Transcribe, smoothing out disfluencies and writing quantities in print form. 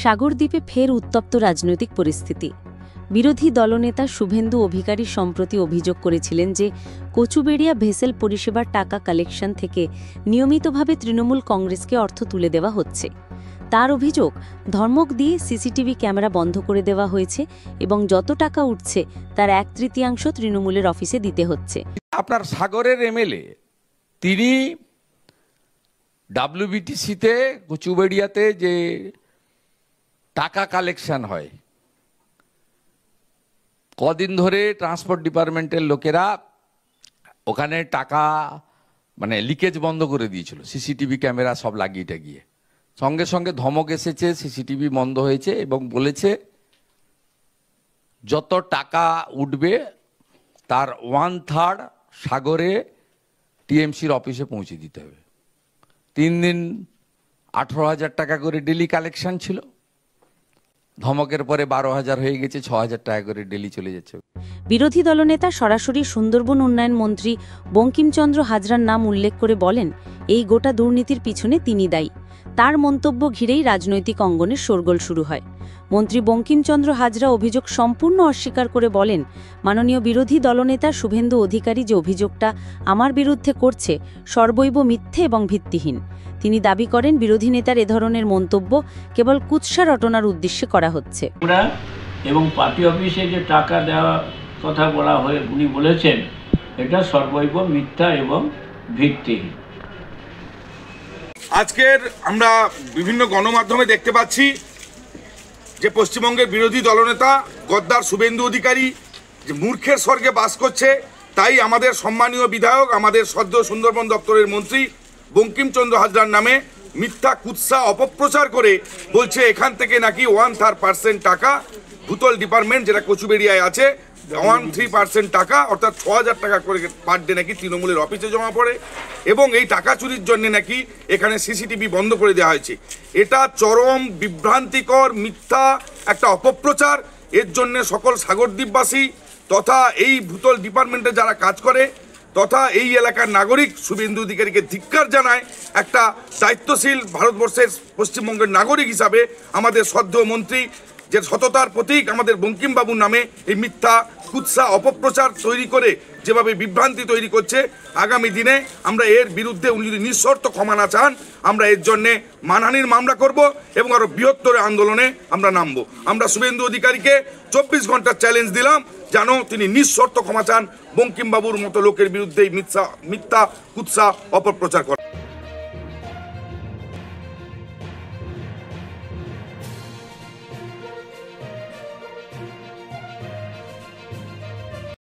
সাগরদ্বীপে ফের উত্তপ্ত রাজনৈতিক পরিস্থিতি। বিরোধী দলনেতা শুভেন্দু অধিকারী সম্প্রতি অভিযোগ করেছিলেন যে কচুবেড়িয়া ভেসেল পরিষেবার টাকা কালেকশন থেকে নিয়মিতভাবে তৃণমূল কংগ্রেসকে অর্থ তুলে দেওয়া হচ্ছে। তার অভিযোগ, ধর্মক দিয়ে সিসিটিভি ক্যামেরা বন্ধ করে দেওয়া হয়েছে এবং যত টাকা উঠছে তার 1/3 তৃণমূলের অফিসে দিতে হচ্ছে। আপনার সাগরের এমএলএ তিনি ডাব্লিউবিটিসিতে কচুবেড়িয়াতে যে টাকা কালেকশন হয়, কদিন ধরে ট্রান্সপোর্ট ডিপার্টমেন্টের লোকেরা ওখানে টাকা লিকেজ বন্ধ করে দিয়েছিল, সিসিটিভি ক্যামেরা সব লাগিয়ে গিয়ে সঙ্গে সঙ্গে ধমক এসেছে, সিসিটিভি বন্ধ হয়েছে এবং বলেছে যত টাকা উঠবে তার 1/3 সাগরে টিএমসির অফিসে পৌঁছে দিতে হবে। 3 দিন 18,000 টাকা করে ডেলি কালেকশন ছিল, ধমকের পরে 12,000 হয়ে গেছে, 6,000 টাকা করে ডেলি চলে যাচ্ছে। বিরোধী দলনেতা সরাসরি সুন্দরবন উন্নয়ন মন্ত্রী বঙ্কিমচন্দ্র হাজরার নাম উল্লেখ করে বলেন, এই গোটা দুর্নীতির পিছনে তিনি দায়ী। তার মন্তব্য ঘিরেই রাজনৈতিক অঙ্গনে শোরগোল শুরু হয়। মন্ত্রী বঙ্কিমচন্দ্র হাজরা অভিযোগ সম্পূর্ণ অস্বীকার করে বলেন, মাননীয় বিরোধী দলনেতা শুভেন্দু অধিকারী যে অভিযোগটা আমার বিরুদ্ধে করছে সর্বৈব মিথ্যে এবং ভিত্তিহীন। তিনি দাবি করেন, বিরোধী নেতার এ ধরনের মন্তব্য কেবল কুৎসা রটনার উদ্দেশ্যে করা হচ্ছে। এবং পার্টি অফিসে যে টাকা দেওয়া কথা বলা হয়ে উনি বলেছেন, এটা সর্বৈব মিথ্যা এবং ভিত্তিহীন। আজকের আমরা বিভিন্ন গণমাধ্যমে দেখতে পাচ্ছি যে পশ্চিমবঙ্গের বিরোধী দলনেতা গদ্দার শুভেন্দু অধিকারী যে মূর্খের স্বর্গে বাস করছে, তাই আমাদের সম্মানীয় বিধায়ক, আমাদের সদ্য সুন্দরবন দপ্তরের মন্ত্রী বঙ্কিমচন্দ্র হাজরার নামে মিথ্যা কুৎসা অপপ্রচার করে বলছে এখান থেকে নাকি 1/3% টাকা ভূতল ডিপার্টমেন্ট, যেটা কচুবেড়িয়ায় আছে, 1/3% টাকা অর্থাৎ 6,000 টাকা করে পার ডে নাকি তৃণমূলের অফিসে জমা পড়ে এবং এই টাকা চুরির জন্য নাকি এখানে সিসিটিভি বন্ধ করে দেওয়া হয়েছে। এটা চরম বিভ্রান্তিকর মিথ্যা একটা অপপ্রচার। এর জন্য সকল সাগরদ্বীপবাসী তথা এই ভূতল ডিপার্টমেন্টে যারা কাজ করে তথা এই এলাকার নাগরিক শুভেন্দু অধিকারীকে ধিক্কার জানায়। একটা দায়িত্বশীল ভারতবর্ষের পশ্চিমবঙ্গের নাগরিক হিসাবে আমাদের শ্রদ্ধেয় মন্ত্রী যে সততার প্রতীক আমাদের বঙ্কিমবাবুর নামে এই মিথ্যা কুৎসা অপপ্রচার তৈরি করে যেভাবে বিভ্রান্তি তৈরি করছে, আগামী দিনে আমরা এর বিরুদ্ধে উনি যদি নিঃশর্ত ক্ষমা না চান, আমরা এর জন্যে মানহানির মামলা করব এবং আরও বৃহত্তর আন্দোলনে আমরা নামবো। আমরা শুভেন্দু অধিকারীকে 24 ঘন্টার চ্যালেঞ্জ দিলাম, যেন তিনি নিঃশর্ত ক্ষমা চান বঙ্কিমবাবুর মতো লোকের বিরুদ্ধে মিথ্যা কুৎসা অপপ্রচার করা।